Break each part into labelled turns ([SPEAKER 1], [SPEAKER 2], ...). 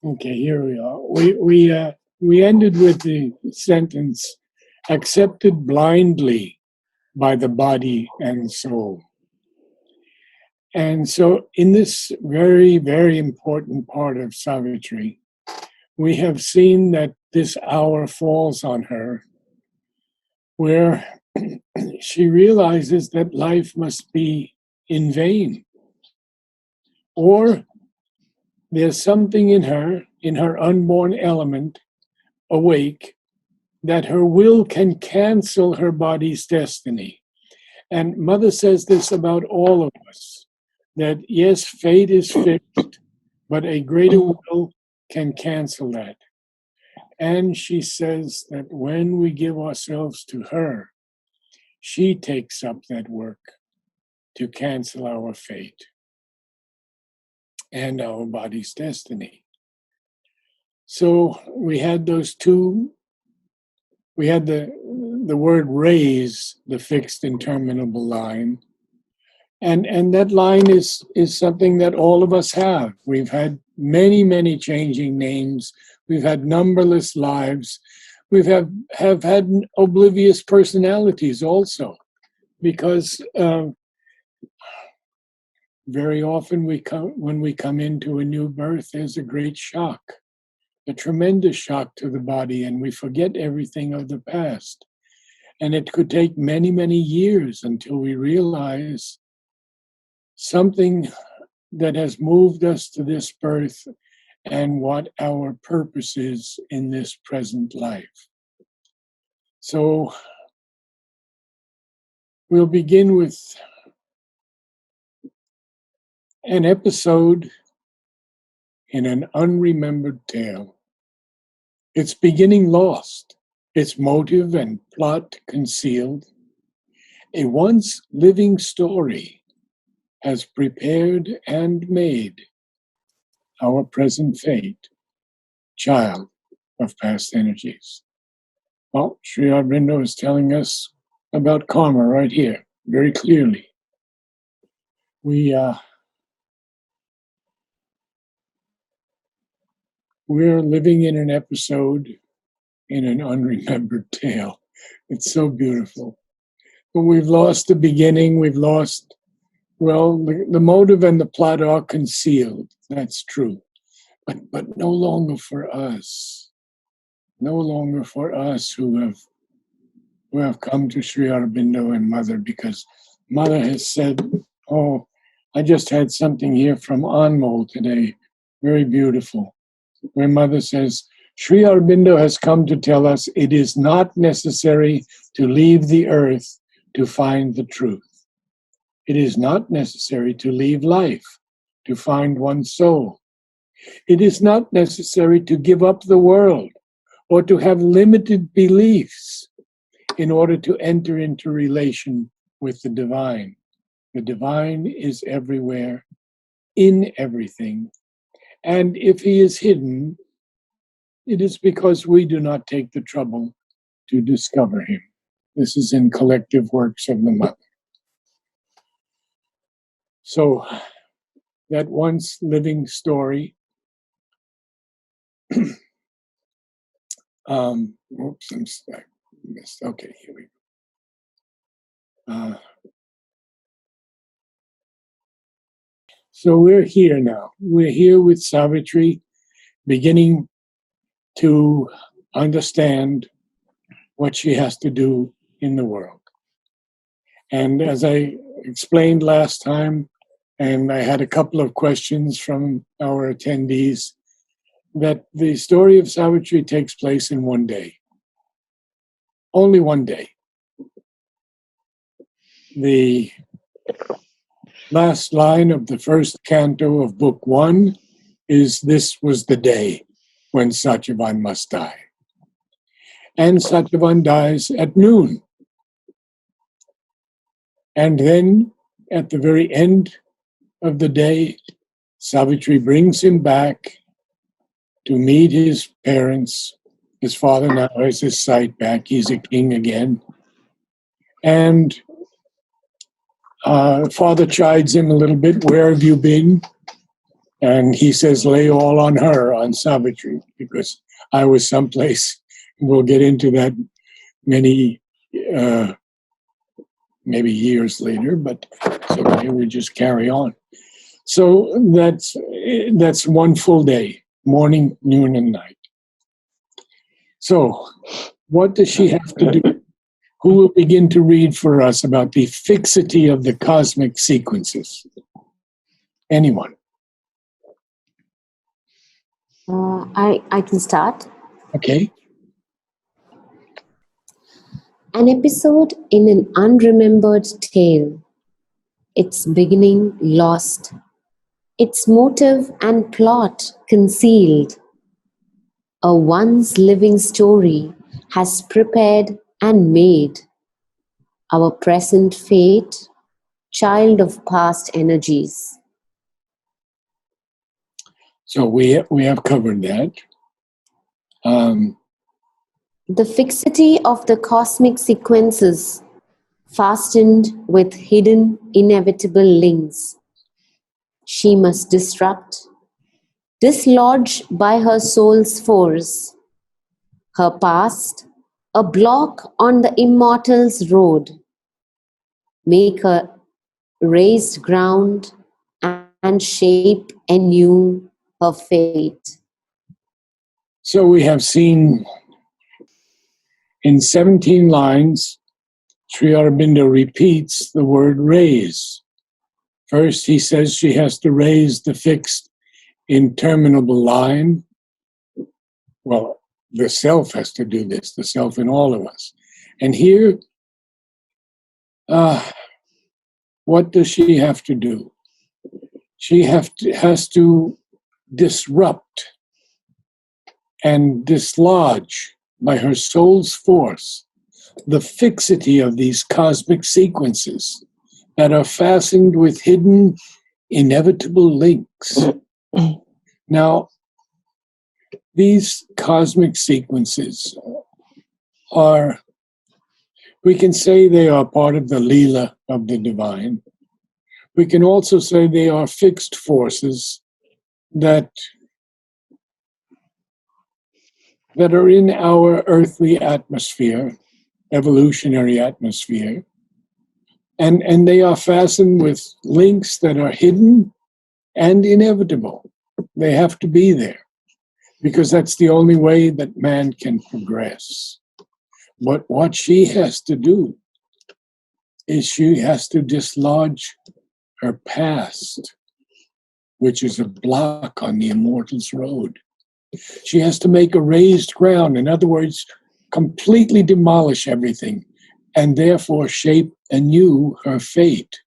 [SPEAKER 1] Okay, here we are. We ended with the sentence, accepted blindly by the body and soul. And so in this very, very important part of Savitri, we have seen that this hour falls on her where she realizes that life must be in vain, or there's something in her unborn element, awake, that her will can cancel her body's destiny. And Mother says this about all of us, that yes, fate is fixed, but a greater will can cancel that. And she says that when we give ourselves to her, she takes up that work to cancel our fate and our body's destiny. So we had those two. We had the word raise, the fixed interminable line. And that line is something that all of us have. We've had many, many changing names. We've had numberless lives. We've have had oblivious personalities also, because very often when we come into a new birth, there's a great shock, a tremendous shock to the body, and we forget everything of the past. And it could take many, many years until we realize something that has moved us to this birth and what our purpose is in this present life. So we'll begin with an episode in an unremembered tale. Its beginning lost, its motive and plot concealed. A once living story has prepared and made our present fate, child of past energies. Well, Sri Aurobindo is telling us about karma right here, very clearly. We're living in an episode in an unremembered tale. It's so beautiful. But we've lost the beginning, we've lost, well, the motive and the plot are concealed. That's true. But no longer for us. No longer for us who have come to Sri Aurobindo and Mother, because Mother has said, oh, I just had something here from Anmol today, very beautiful, where Mother says, Sri Aurobindo has come to tell us it is not necessary to leave the earth to find the truth. It is not necessary to leave life to find one's soul. It is not necessary to give up the world or to have limited beliefs in order to enter into relation with the divine. The divine is everywhere, in everything. And if he is hidden, it is because we do not take the trouble to discover him. This is in Collective Works of the Mother. So, that once living story, oops, I'm stuck. Okay, here we go. So we're here now. We're here with Savitri, beginning to understand what she has to do in the world. And as I explained last time, and I had a couple of questions from our attendees, that the story of Savitri takes place in one day. Only one day. The last line of the first canto of Book 1 is, "This was the day when Satyavan must die." And Satyavan dies at noon. And then, at the very end of the day, Savitri brings him back to meet his parents. His father now has his sight back. He's a king again. And father chides him a little bit. Where have you been? And he says, lay all on her, on Savitri, because I was someplace. We'll get into that many, maybe years later, but it's okay, we just carry on. So that's one full day, morning, noon, and night. So what does she have to do? Who will begin to read for us about the fixity of the cosmic sequences? Anyone?
[SPEAKER 2] I can start.
[SPEAKER 1] Okay.
[SPEAKER 2] An episode in an unremembered tale. Its beginning lost. Its motive and plot concealed. A once living story has prepared and made. Our present fate, child of past energies.
[SPEAKER 1] So we have covered that.
[SPEAKER 2] The fixity of the cosmic sequences, fastened with hidden inevitable links. She must disrupt, dislodge by her soul's force. Her past, a block on the immortal's road. Make her raised ground and shape anew her fate.
[SPEAKER 1] So we have seen in 17 lines, Sri Aurobindo repeats the word raise. First, he says she has to raise the fixed interminable line. Well, the self has to do this, the self in all of us. And here, what does she have to do? She has to disrupt and dislodge by her soul's force the fixity of these cosmic sequences that are fastened with hidden, inevitable links. Now, these cosmic sequences are, we can say they are part of the Leela of the divine. We can also say they are fixed forces that are in our earthly atmosphere, evolutionary atmosphere, and they are fastened with links that are hidden and inevitable. They have to be there because that's the only way that man can progress. But what she has to do is she has to dislodge her past, which is a block on the immortal's road. She has to make a raised ground. In other words, completely demolish everything and therefore shape anew her fate.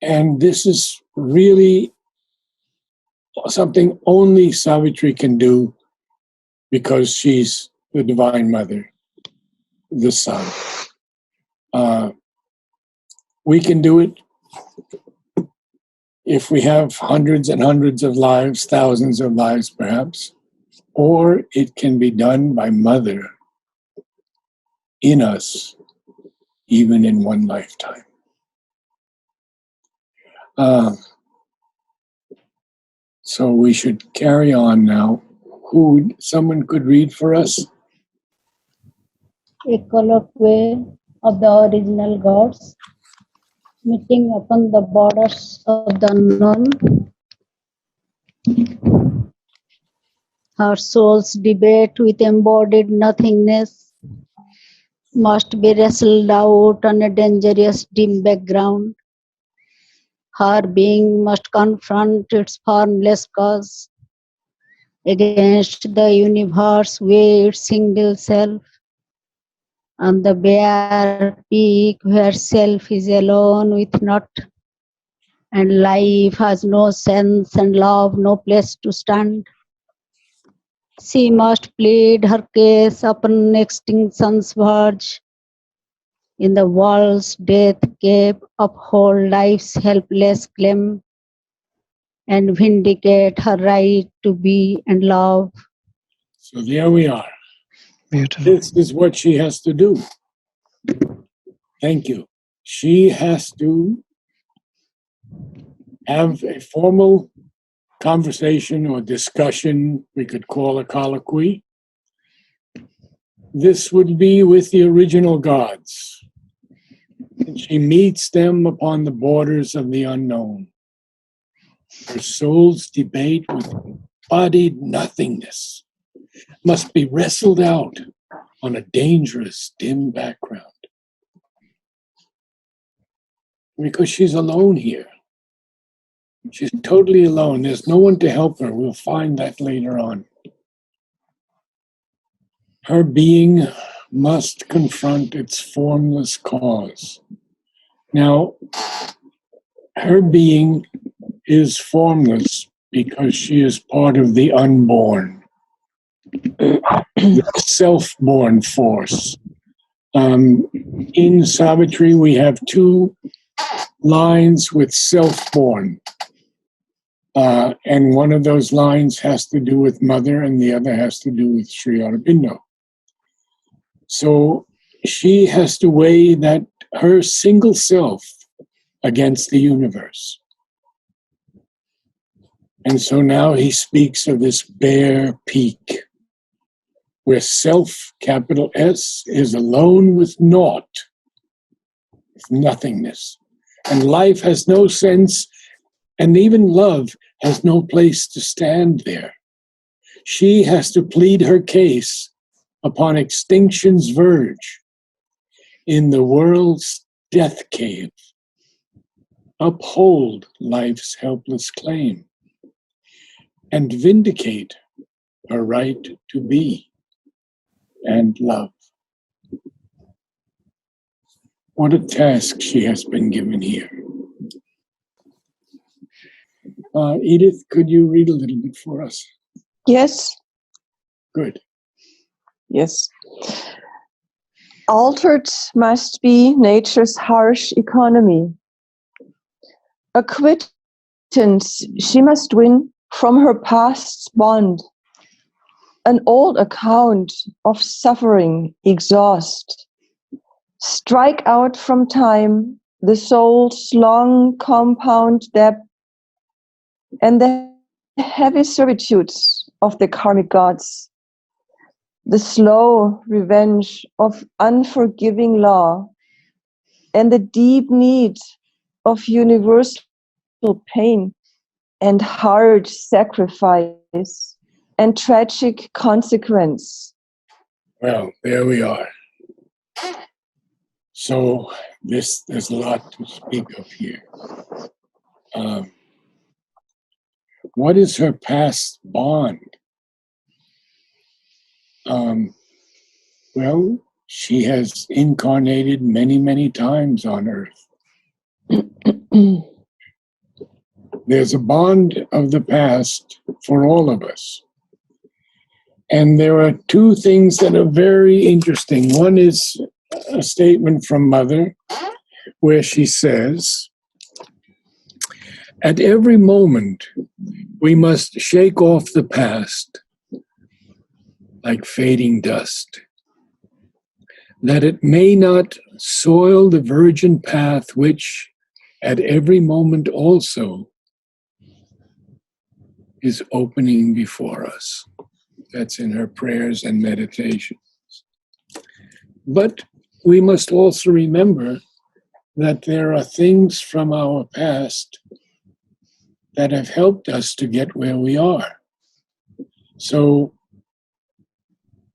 [SPEAKER 1] And this is really something only Savitri can do because she's the Divine Mother, the Sun. We can do it if we have hundreds and hundreds of lives, thousands of lives perhaps, or it can be done by Mother in us, even in one lifetime. So we should carry on now. Someone could read for us?
[SPEAKER 3] A colloquy of the original gods, meeting upon the borders of the unknown. Her soul's debate with embodied nothingness must be wrestled out on a dangerous dim background. Her being must confront its formless cause against the universe with its single self. On the bare peak where self is alone with naught, and life has no sense and love no place to stand. She must plead her case upon extinction's verge. In the world's death cave, uphold life's helpless claim and vindicate her right to be and love.
[SPEAKER 1] So there we are.
[SPEAKER 4] Beautiful.
[SPEAKER 1] This is what she has to do. Thank you. She has to have a formal conversation or discussion we could call a colloquy. This would be with the original gods. And she meets them upon the borders of the unknown. Her soul's debate with embodied nothingness must be wrestled out on a dangerous, dim background. Because she's alone here. She's totally alone. There's no one to help her. We'll find that later on. Her being must confront its formless cause. Now, her being is formless because she is part of the unborn, the self-born force. In Savitri, we have two lines with self-born. And one of those lines has to do with mother and the other has to do with Sri Aurobindo. So she has to weigh that her single self against the universe. And so now he speaks of this bare peak, where self, capital S, is alone with naught, with nothingness. And life has no sense, and even love has no place to stand there. She has to plead her case upon extinction's verge, in the world's death cave, uphold life's helpless claim, and vindicate her right to be and love. What a task she has been given here. Edith, could you read a little bit for us?
[SPEAKER 4] Yes,
[SPEAKER 1] Good.
[SPEAKER 4] yes. Altered must be nature's harsh economy. A quittance she must win from her past's bond. An old account of suffering exhaust. Strike out from time the soul's long compound debt and the heavy servitudes of the karmic gods. The slow revenge of unforgiving law and the deep need of universal pain and hard sacrifice and tragic consequence.
[SPEAKER 1] Well, there we are. So there's a lot to speak of here. What is her past bond? Well, she has incarnated many, many times on earth. There's a bond of the past for all of us. And there are two things that are very interesting. One is a statement from Mother where she says, at every moment, we must shake off the past like fading dust, that it may not soil the virgin path which at every moment also is opening before us. That's in her prayers and meditations. But we must also remember that there are things from our past that have helped us to get where we are. So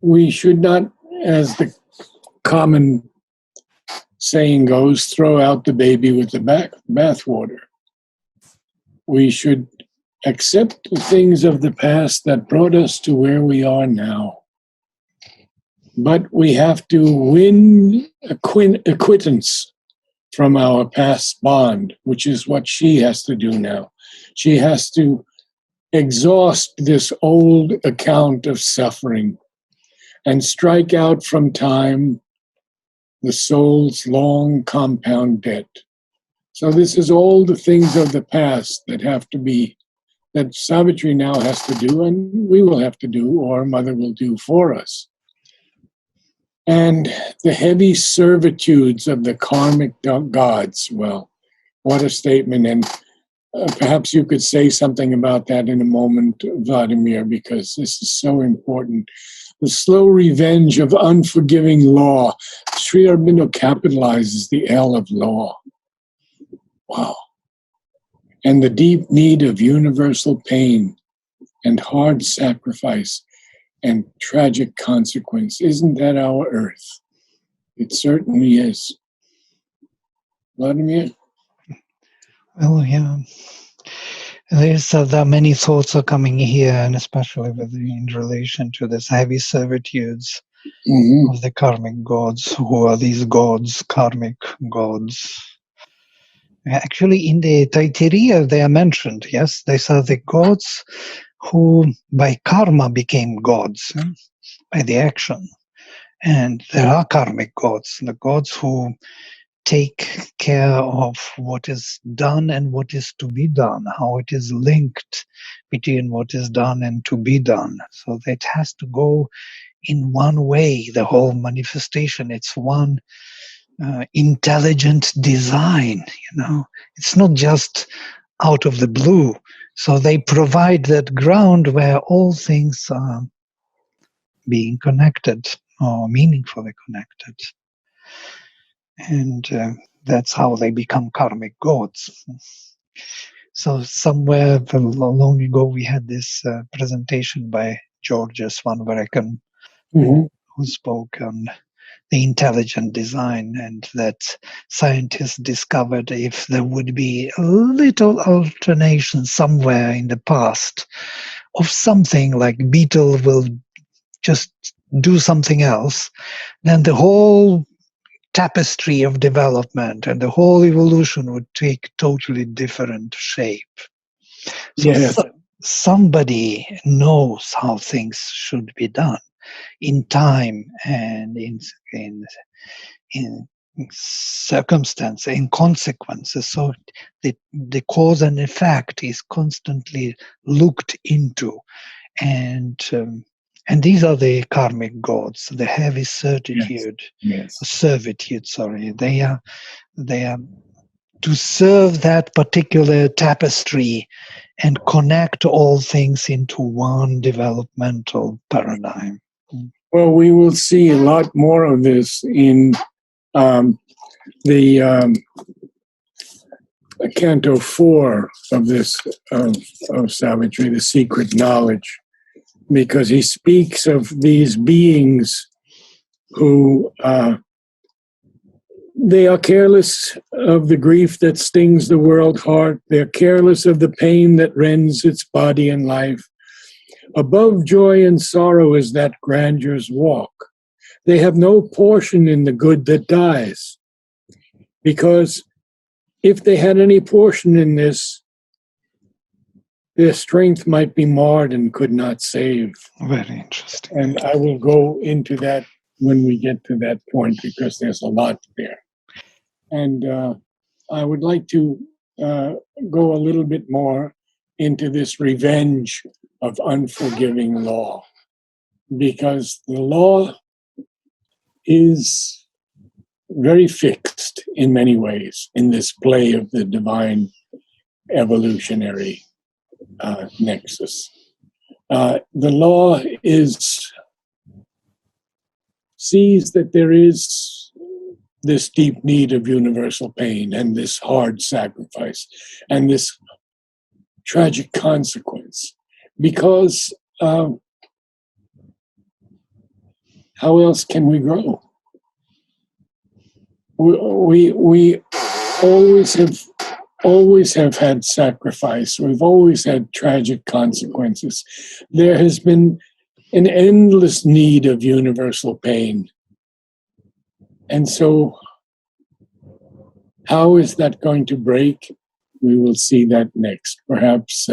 [SPEAKER 1] we should not, as the common saying goes, throw out the baby with the bathwater. We should accept the things of the past that brought us to where we are now. But we have to win a quittance from our past bond, which is what she has to do now. She has to exhaust this old account of suffering and strike out from time the soul's long compound debt. So this is all the things of the past that have to be, that Savitri now has to do, and we will have to do, or Mother will do for us. And the heavy servitudes of the karmic gods, well, what a statement. And Perhaps you could say something about that in a moment, Vladimir, because this is so important. The slow revenge of unforgiving law. Sri Aurobindo capitalizes the L of law. Wow. And the deep need of universal pain and hard sacrifice and tragic consequence. Isn't that our earth? It certainly is. Vladimir?
[SPEAKER 5] Well, yeah. There are many thoughts are coming here, and especially in relation to this heavy servitudes of the karmic gods. Who are these gods, karmic gods? Actually, in the Taittiriya, they are mentioned, yes? These are the gods who, by karma, became gods, by the action. And there are karmic gods, the gods who take care of what is done and what is to be done, how it is linked between what is done and to be done. So that has to go in one way, the whole manifestation. It's one intelligent design, It's not just out of the blue. So they provide that ground where all things are being connected or meaningfully connected. And that's how they become karmic gods. So somewhere long ago we had this presentation by Georges van Werken, who spoke on the intelligent design, and that scientists discovered if there would be a little alternation somewhere in the past of something like beetle will just do something else, then the whole tapestry of development and the whole evolution would take totally different shape. So somebody knows how things should be done in time and in circumstance, in consequences. So the cause and effect is constantly looked into, and these are the karmic gods, the heavy servitude. Sorry, they are to serve that particular tapestry and connect all things into one developmental paradigm.
[SPEAKER 1] Well, we will see a lot more of this in the Canto 4 of this of Savitri, The Secret Knowledge, because he speaks of these beings who they are careless of the grief that stings the world heart. They're careless of the pain that rends its body and life. Above joy and sorrow is that grandeur's walk. They have no portion in the good that dies, because if they had any portion in this, their strength might be marred and could not save.
[SPEAKER 5] Very interesting.
[SPEAKER 1] And I will go into that when we get to that point, because there's a lot there. And I would like to go a little bit more into this revenge of unforgiving law, because the law is very fixed in many ways in this play of the divine evolutionary nexus. The law sees that there is this deep need of universal pain and this hard sacrifice and this tragic consequence, because how else can we grow? We always have had sacrifice. We've always had tragic consequences. There has been an endless need of universal pain. And so how is that going to break? We will see that next. Perhaps,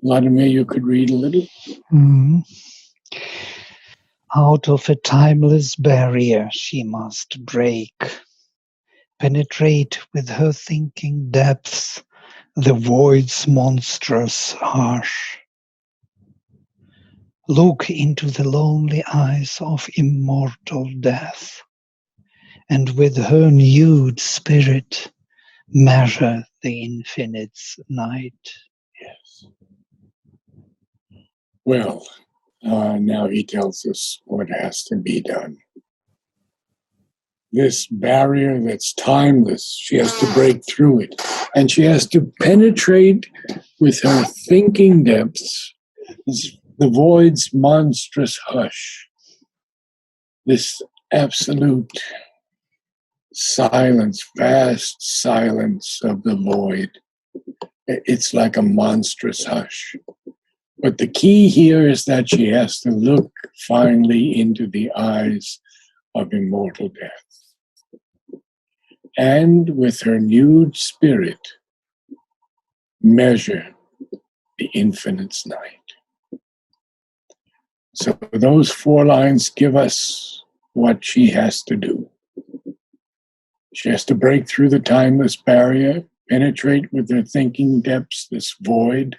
[SPEAKER 1] Vladimir, you could read a little.
[SPEAKER 5] Out of a timeless barrier she must break, penetrate with her thinking depths the void's monstrous harsh. Look into the lonely eyes of immortal death, and with her nude spirit measure the infinite's night.
[SPEAKER 1] Yes. Well, now he tells us what has to be done. This barrier that's timeless, she has to break through it. And she has to penetrate with her thinking depths the void's monstrous hush. This absolute silence, vast silence of the void. It's like a monstrous hush. But the key here is that she has to look finally into the eyes of immortal death. And with her nude spirit, measure the infinite's night. So those 4 lines give us what she has to do. She has to break through the timeless barrier, penetrate with her thinking depths this void,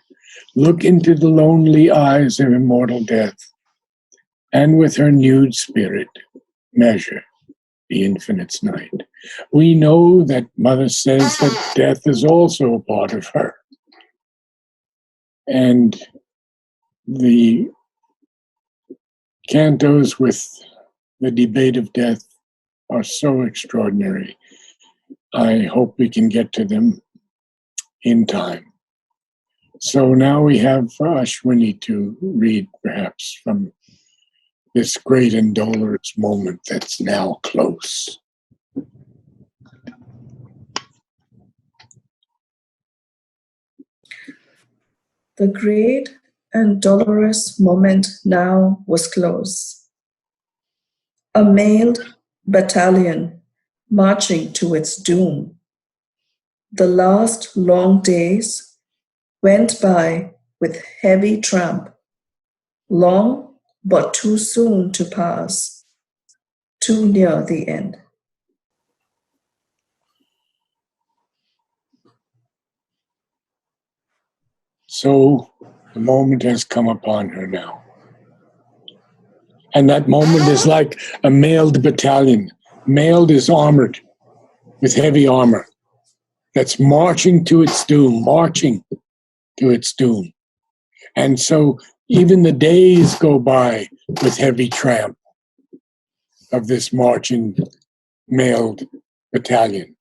[SPEAKER 1] look into the lonely eyes of immortal death, and with her nude spirit, measure the infinite's night. We know that Mother says that death is also a part of her. And the cantos with the debate of death are so extraordinary. I hope we can get to them in time. So now we have Ashwini to read perhaps from this great and dolorous moment that's now close.
[SPEAKER 6] The great and dolorous moment now was close. A mailed battalion marching to its doom. The last long days went by with heavy tramp, long but too soon to pass, too near the end.
[SPEAKER 1] So the moment has come upon her now. And that moment is like a mailed battalion. Mailed is armored with heavy armor that's marching to its doom, marching to its doom. And so even the days go by with heavy tramp of this marching mailed battalion.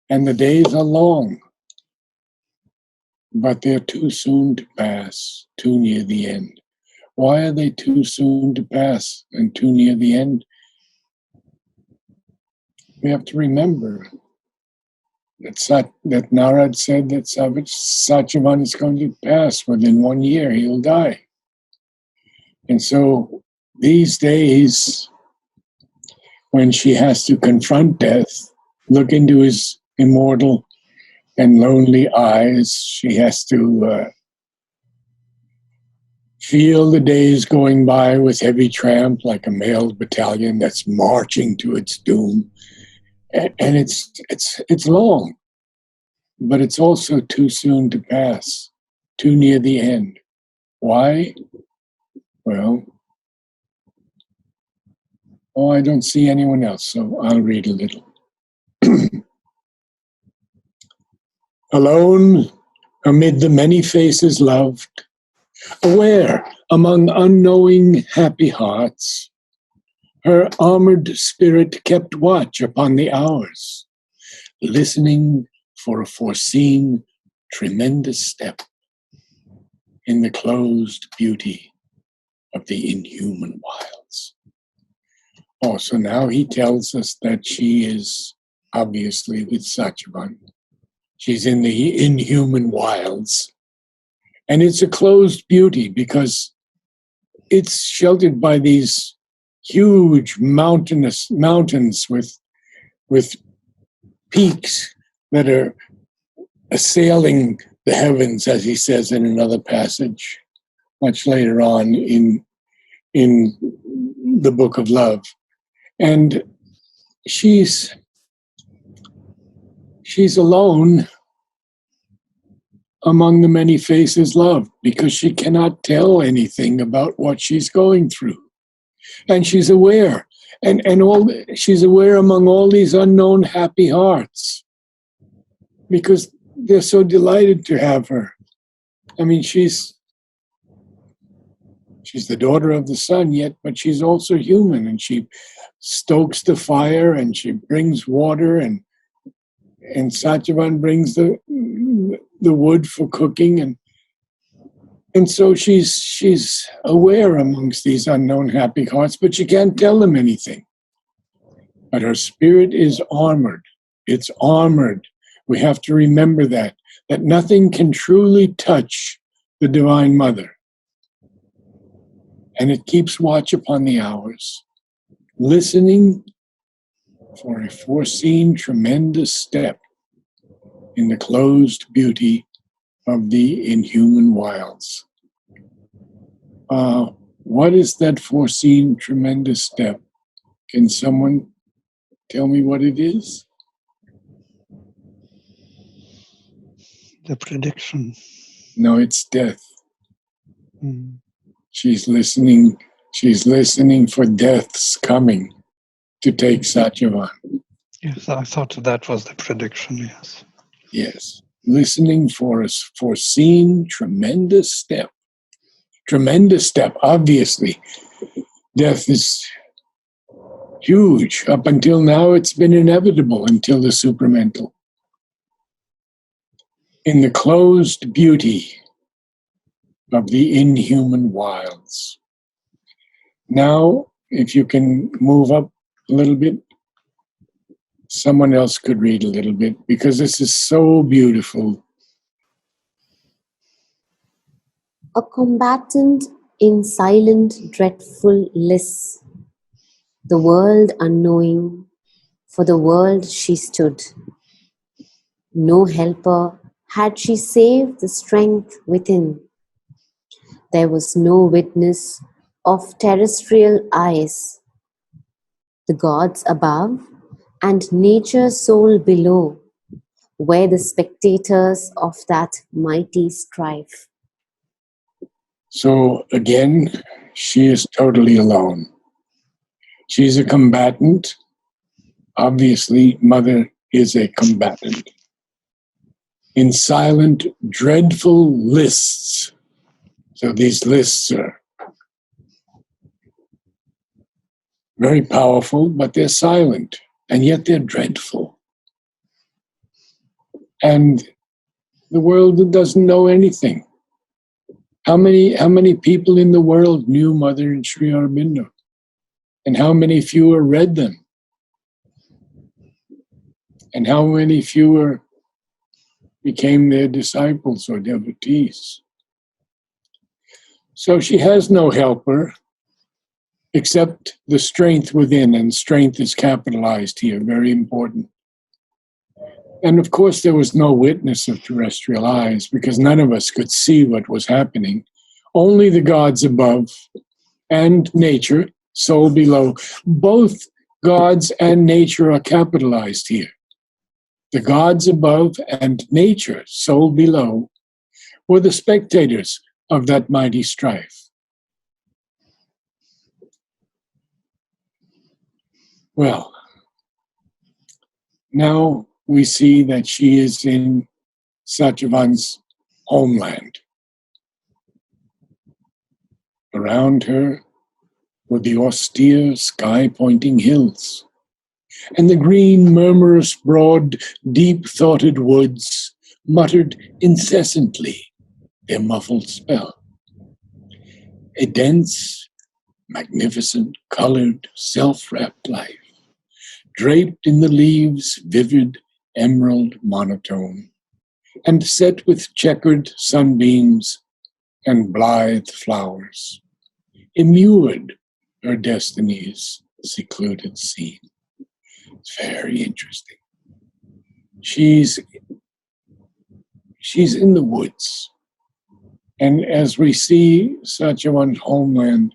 [SPEAKER 1] And the days are long, but they're too soon to pass, too near the end. Why are they too soon to pass and too near the end? We have to remember that Narad said that Satyavan is going to pass within 1 year, he'll die. And so these days, when she has to confront death, look into his immortal and lonely eyes, she has to feel the days going by with heavy tramp like a mailed battalion that's marching to its doom. And it's long, but it's also too soon to pass, too near the end. Why? Well, I don't see anyone else, so I'll read a little. Alone, amid the many faces loved, aware among unknowing happy hearts, her armored spirit kept watch upon the hours, listening for a foreseen tremendous step in the closed beauty of the inhuman wilds. Oh, so now he tells us that she is obviously with Satyavan. She's in the inhuman wilds. And it's a closed beauty because it's sheltered by these huge mountains with peaks that are assailing the heavens, as he says in another passage, much later on in the Book of Love. And she's alone among the many faces loved because she cannot tell anything about what she's going through. And she's aware, she's aware among all these unknown happy hearts. because they're so delighted to have her. I mean, she's the daughter of the sun, but she's also human, and she stokes the fire, and she brings water, and Satyavan brings the wood for cooking, and so she's aware amongst these unknown happy hearts, but she can't tell them anything. But her spirit is armored. It's armored. We have to remember that nothing can truly touch the Divine Mother. And it keeps watch upon the hours, listening for a foreseen tremendous step in the closed beauty of the inhuman wilds. What is that foreseen tremendous step? Can someone tell me what it is?
[SPEAKER 5] The prediction.
[SPEAKER 1] No, it's death.
[SPEAKER 5] Mm.
[SPEAKER 1] She's listening for death's coming to take Satyavan.
[SPEAKER 5] Yes, I thought that was the prediction, yes.
[SPEAKER 1] Yes, listening for a foreseen tremendous step. Tremendous step, obviously. Death is huge. Up until now, it's been inevitable until the supramental. In the closed beauty of the inhuman wilds. Now, if you can move up a little bit, someone else could read a little bit, because this is so beautiful.
[SPEAKER 2] A combatant in silent, dreadful liss, the world unknowing, for the world she stood. No helper had she save the strength within. There was no witness of terrestrial eyes. The gods above and nature's soul below were the spectators of that mighty strife.
[SPEAKER 1] So again, she is totally alone. She's a combatant. Obviously, Mother is a combatant. In silent, dreadful lists. So these lists are very powerful, but they're silent, and yet they're dreadful. And the world doesn't know anything. How many people in the world knew Mother and Sri Aurobindo? And how many fewer read them? And how many fewer became their disciples or devotees? So she has no helper except the strength within, and strength is capitalized here, very important. And of course, there was no witness of terrestrial eyes, because none of us could see what was happening. Only the gods above and nature, soul below. Both gods and nature are capitalized here. The gods above and nature, soul below, were the spectators of that mighty strife. Well, now we see that she is in Satyavan's homeland. Around her were the austere, sky-pointing hills, and the green, murmurous, broad, deep-thoughted woods muttered incessantly their muffled spell. A dense, magnificent, colored, self-wrapped life, draped in the leaves' vivid emerald monotone, and set with checkered sunbeams and blithe flowers, immured her destiny's secluded scene. It's very interesting. She's in the woods. And as we see, Satyavan's homeland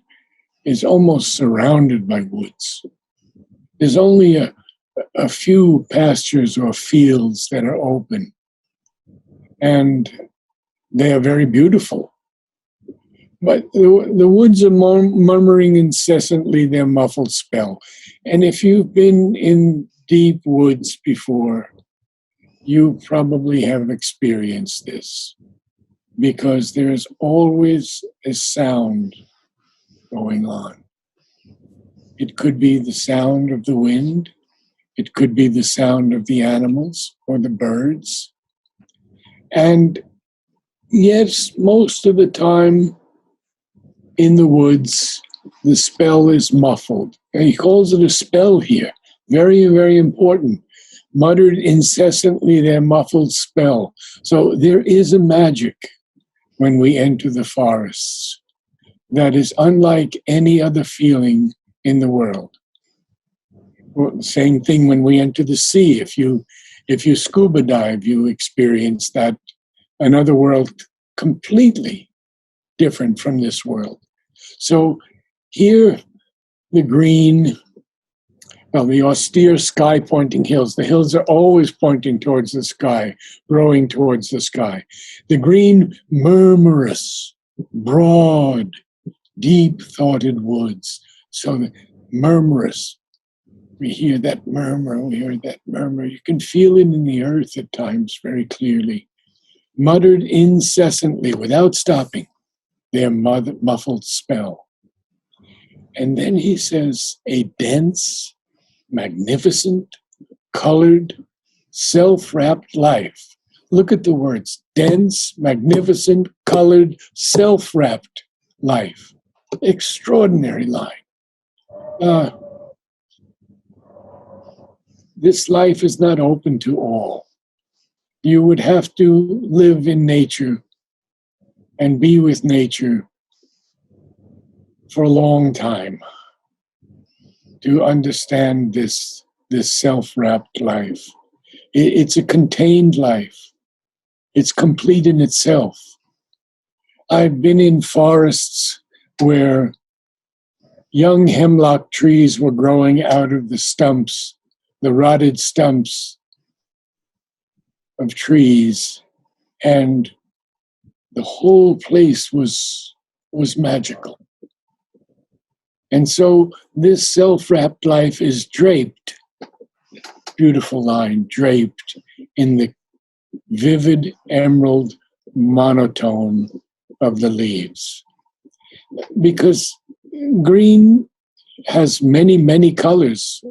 [SPEAKER 1] is almost surrounded by woods. There's only a few pastures or fields that are open, and they are very beautiful. But the woods are murmuring incessantly their muffled spell. And if you've been in deep woods before, You probably have experienced this because there's always a sound going on. It could be the sound of the wind. It could be the sound of the animals or the birds. And yes, most of the time in the woods, the spell is muffled. And he calls it a spell here. Very, very important. Muttered incessantly their muffled spell. So there is a magic when we enter the forests that is unlike any other feeling in the world. Well, same thing when we enter the sea. If you scuba dive, you experience that another world completely different from this world. So here, the green, well, the austere sky-pointing hills. The hills are always pointing towards the sky, growing towards the sky. The green, murmurous, broad, deep-thoughted woods. So the murmurous, we hear that murmur, we hear that murmur. You can feel it in the earth at times very clearly. Muttered incessantly, without stopping, their muffled spell. And then he says, a dense, magnificent, colored, self-wrapped life. Look at the words, dense, magnificent, colored, self-wrapped life. Extraordinary line. This life is not open to all. You would have to live in nature and be with nature for a long time to understand this self-wrapped life. It's a contained life. It's complete in itself. I've been in forests where young hemlock trees were growing out of the stumps, the rotted stumps of trees, and the whole place was magical. And so this self-wrapped life is draped, beautiful line, draped in the vivid emerald monotone of the leaves. Because green has many, many colors,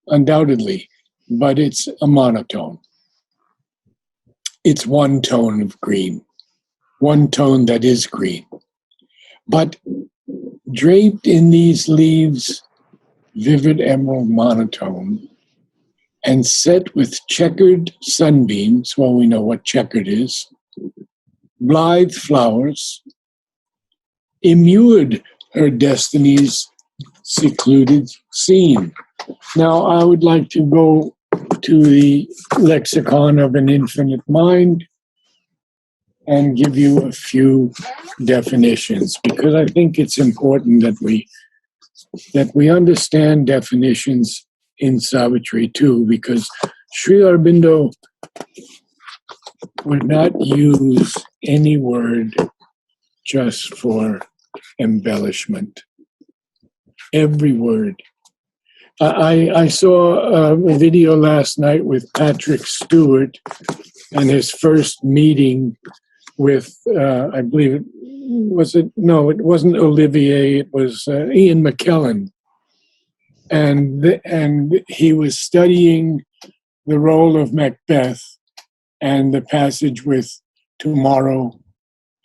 [SPEAKER 1] undoubtedly, but it's a monotone. It's one tone of green, one tone that is green. But draped in these leaves, vivid emerald monotone, and set with checkered sunbeams, well, we know what checkered is, blithe flowers, immured her destiny's secluded scene. Now, I would like to go to the lexicon of an infinite mind and give you a few definitions, because I think it's important that we understand definitions in Savitri too, because Sri Aurobindo would not use any word just for embellishment. Every word. I saw a video last night with Patrick Stewart and his first meeting with, I believe it wasn't Olivier, it was Ian McKellen. And he was studying the role of Macbeth and the passage with tomorrow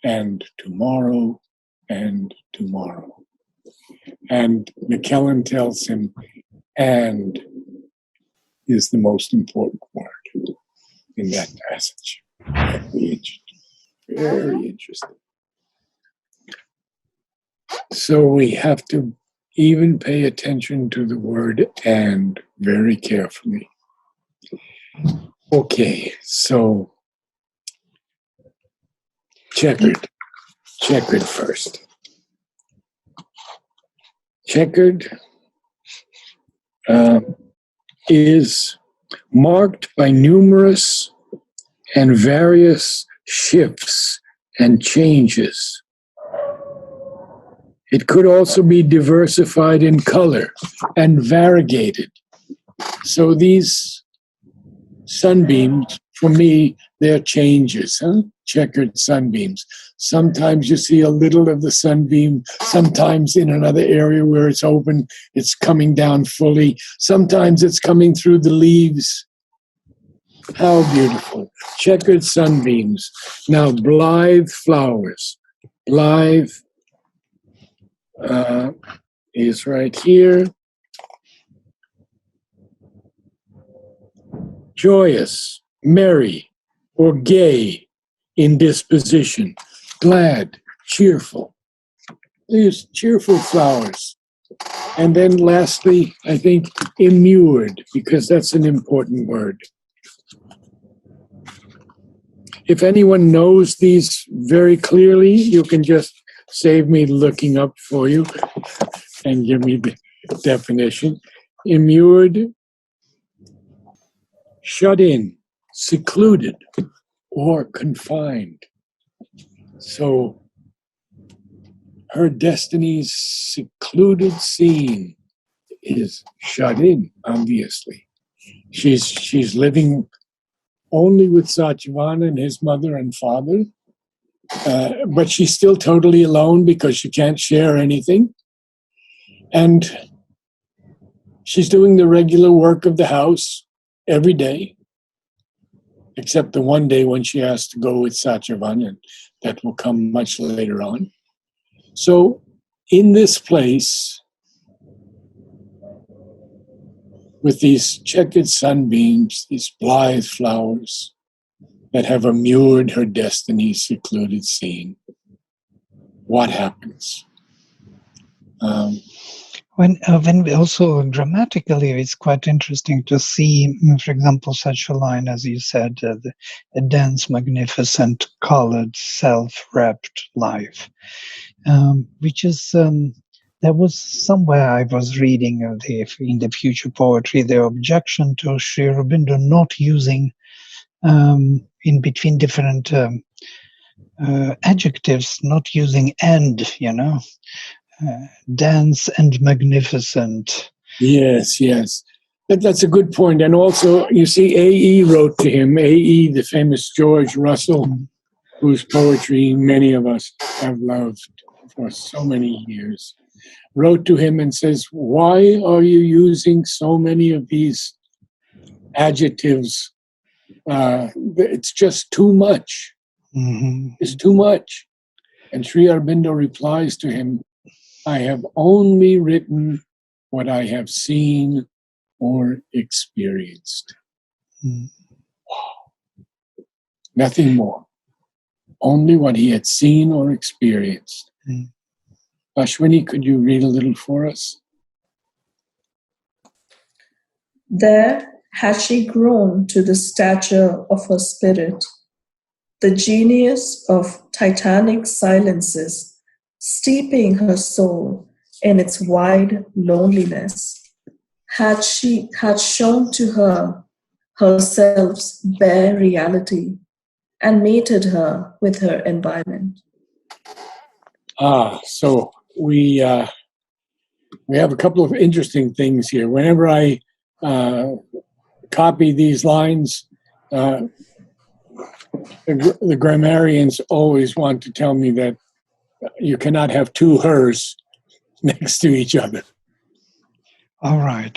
[SPEAKER 1] and tomorrow and tomorrow. And McKellen tells him, and is the most important word in that passage. Very interesting. So we have to even pay attention to the word and very carefully. Okay, so checkered first. Checkered is marked by numerous and various shifts and changes. It could also be diversified in color and variegated. So these sunbeams for me, they're changes, checkered sunbeams. Sometimes you see a little of the sunbeam. Sometimes in another area where it's open, it's coming down fully. Sometimes it's coming through the leaves. How beautiful. Checkered sunbeams. Now, blithe flowers. Blithe is right here. Joyous, merry, or gay in disposition. Glad, cheerful. These cheerful flowers. And then lastly, I think immured, because that's an important word. If anyone knows these very clearly, you can just save me looking up for you and give me the definition. Immured, shut in, secluded, or confined. So her destiny's secluded scene is shut in, obviously. She's living only with Satyavana and his mother and father, but she's still totally alone because she can't share anything. And she's doing the regular work of the house every day, except the one day when she has to go with Satyavana, and that will come much later on. So in this place, with these checkered sunbeams, these blithe flowers that have immured her destiny's secluded scene, what happens?
[SPEAKER 5] When we also grammatically, it's quite interesting to see, for example, such a line as you said, a dense, magnificent, colored, self-wrapped life, which is there was somewhere I was reading in the future poetry the objection to Sri Aurobindo not using in between different adjectives, not using and, dense and magnificent.
[SPEAKER 1] Yes. That's a good point. And also, you see, A.E. wrote to him, A.E., the famous George Russell, whose poetry many of us have loved for so many years, wrote to him and says, why are you using so many of these adjectives? It's just too much.
[SPEAKER 5] Mm-hmm.
[SPEAKER 1] It's too much. And Sri Aurobindo replies to him, I have only written what I have seen or experienced.
[SPEAKER 5] Mm.
[SPEAKER 1] Wow. Nothing more. Only what he had seen or experienced.
[SPEAKER 5] Mm.
[SPEAKER 1] Ashwini, could you read a little for us?
[SPEAKER 6] There had she grown to the stature of her spirit, the genius of titanic silences, steeping her soul in its wide loneliness, had shown to her herself's bare reality and mated her with her environment.
[SPEAKER 1] So we have a couple of interesting things here. Whenever I copy these lines, the grammarians always want to tell me that you cannot have two hers next to each other.
[SPEAKER 5] All right.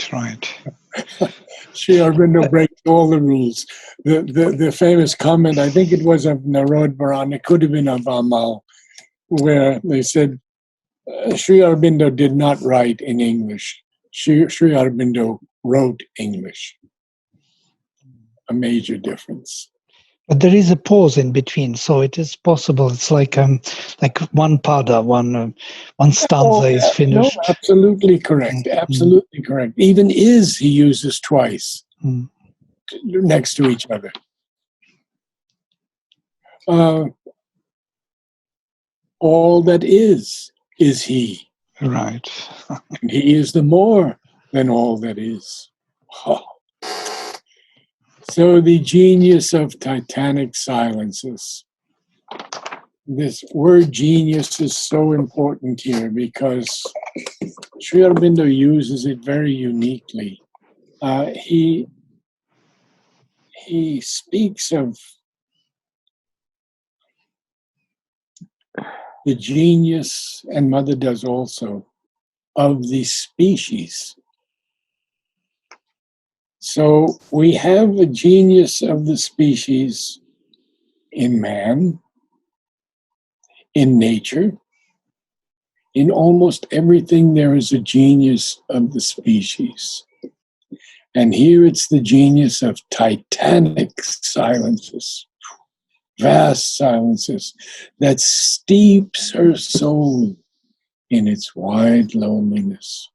[SPEAKER 1] Sri Aurobindo breaks all the rules. The famous comment, I think it was of Narad Baran, it could have been of Amal, where they said, Sri Aurobindo did not write in English. Sri Aurobindo wrote English. A major difference.
[SPEAKER 5] But there is a pause in between, so it is possible. It's like one pada, one stanza is finished.
[SPEAKER 1] No, absolutely correct. Absolutely correct. Even is he uses twice next to each other. All that is he.
[SPEAKER 5] Right.
[SPEAKER 1] And he is the more than all that is. Oh. So the genius of titanic silences. This word genius is so important here because Sri Aurobindo uses it very uniquely. He he speaks of the genius, and Mother does also, of the species. So we have a genius of the species in man, in nature. In almost everything, there is a genius of the species. And here it's the genius of titanic silences, vast silences, that steeps her soul in its wide loneliness.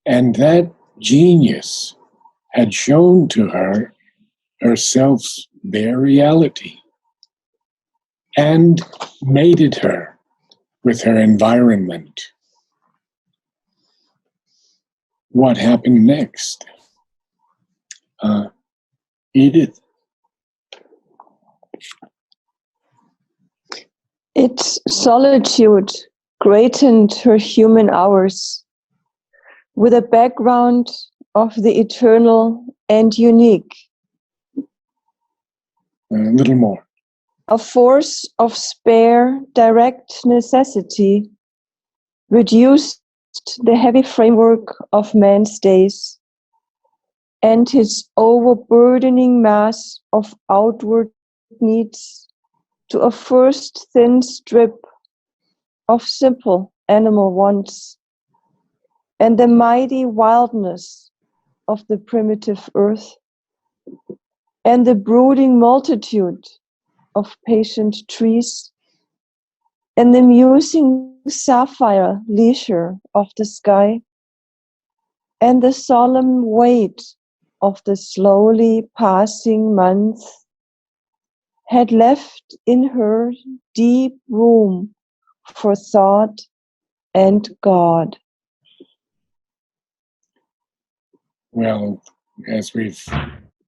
[SPEAKER 1] And that genius had shown to her herself's bare reality and mated her with her environment. What happened next? Edith?
[SPEAKER 4] Its solitude greatened her human hours with a background of the eternal and unique.
[SPEAKER 1] A little more.
[SPEAKER 4] A force of spare, direct necessity reduced the heavy framework of man's days and his overburdening mass of outward needs to a first thin strip of simple animal wants and the mighty wildness of the primitive earth and the brooding multitude of patient trees and the musing sapphire leisure of the sky and the solemn weight of the slowly passing months had left in her deep room for thought and God.
[SPEAKER 1] Well, as we've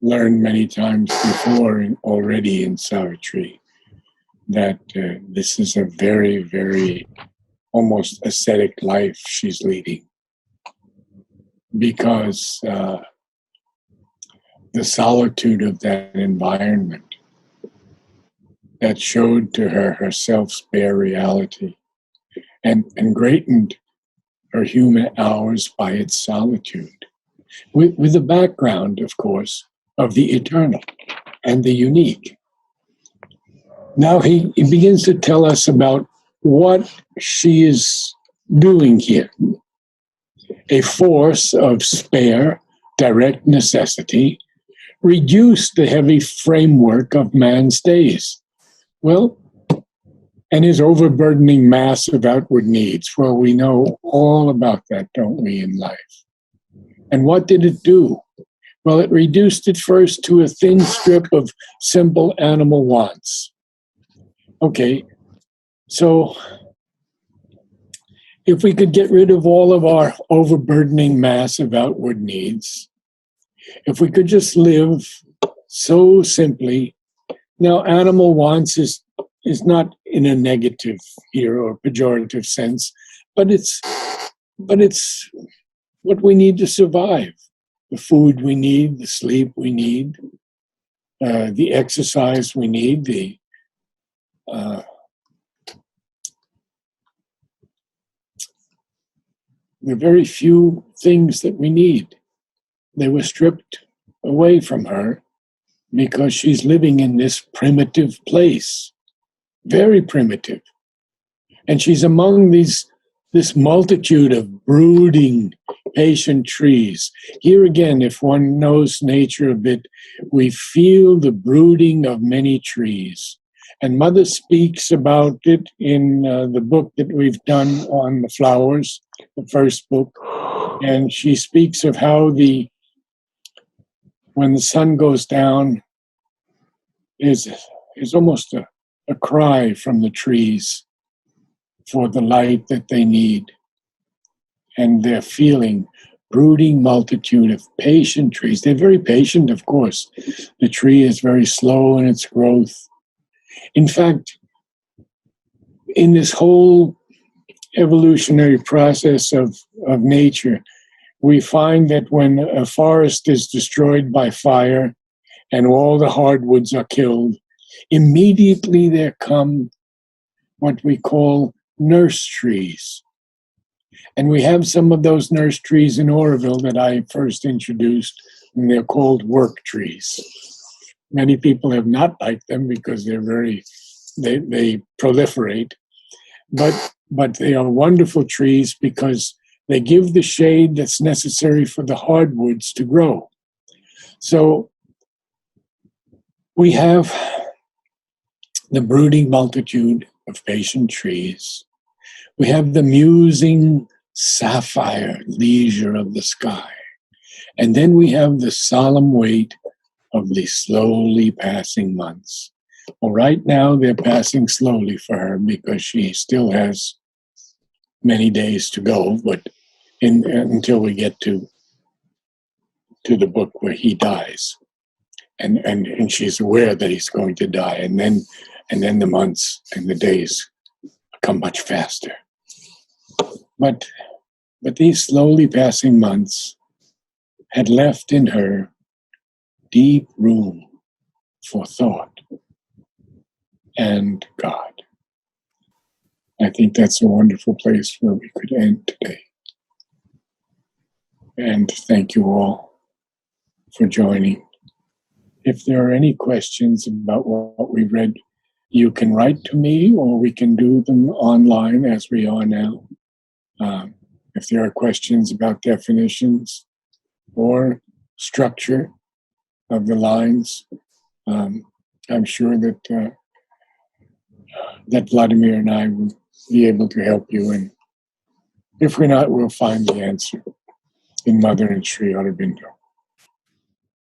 [SPEAKER 1] learned many times before already in Savitri, that this is a very, very almost ascetic life she's leading, because the solitude of that environment that showed to her herself's bare reality and greatened her human hours by its solitude, with the background, of course, of the eternal and the unique. Now he begins to tell us about what she is doing here. A force of spare, direct necessity reduced the heavy framework of man's days. Well, and his overburdening mass of outward needs. Well, we know all about that, don't we, in life? And what did it do? Well, it reduced it first to a thin strip of simple animal wants. Okay, so if we could get rid of all of our overburdening mass of outward needs, if we could just live so simply. Now, animal wants is not in a negative here or pejorative sense, but it's what we need to survive. The food we need, the sleep we need, the exercise we need, the very few things that we need. They were stripped away from her because she's living in this primitive place, very primitive. And she's among this multitude of brooding, patient trees. Here again, if one knows nature a bit, we feel the brooding of many trees. And Mother speaks about it in the book that we've done on the flowers, the first book. And she speaks of how when the sun goes down, is almost a cry from the trees for the light that they need. And they're feeling brooding multitude of patient trees. They're very patient, of course. The tree is very slow in its growth. In fact, in this whole evolutionary process of nature, we find that when a forest is destroyed by fire, and all the hardwoods are killed, immediately there come what we call nurse trees. And we have some of those nurse trees in Oroville that I first introduced, and they're called work trees. Many people have not liked them because they proliferate, but they are wonderful trees because they give the shade that's necessary for the hardwoods to grow. So we have the brooding multitude of patient trees. We have the musing sapphire leisure of the sky. And then we have the solemn weight of the slowly passing months. Well, right now they're passing slowly for her because she still has many days to go, but until we get to the book where he dies. And she's aware that he's going to die. And then the months and the days come much faster. But these slowly passing months had left in her deep room for thought and God. I think that's a wonderful place where we could end today. And thank you all for joining. If there are any questions about what we read, you can write to me, or we can do them online as we are now. If there are questions about definitions or structure of the lines, I'm sure that Vladimir and I will be able to help you. And if we're not, we'll find the answer in Mother and Sri Aurobindo.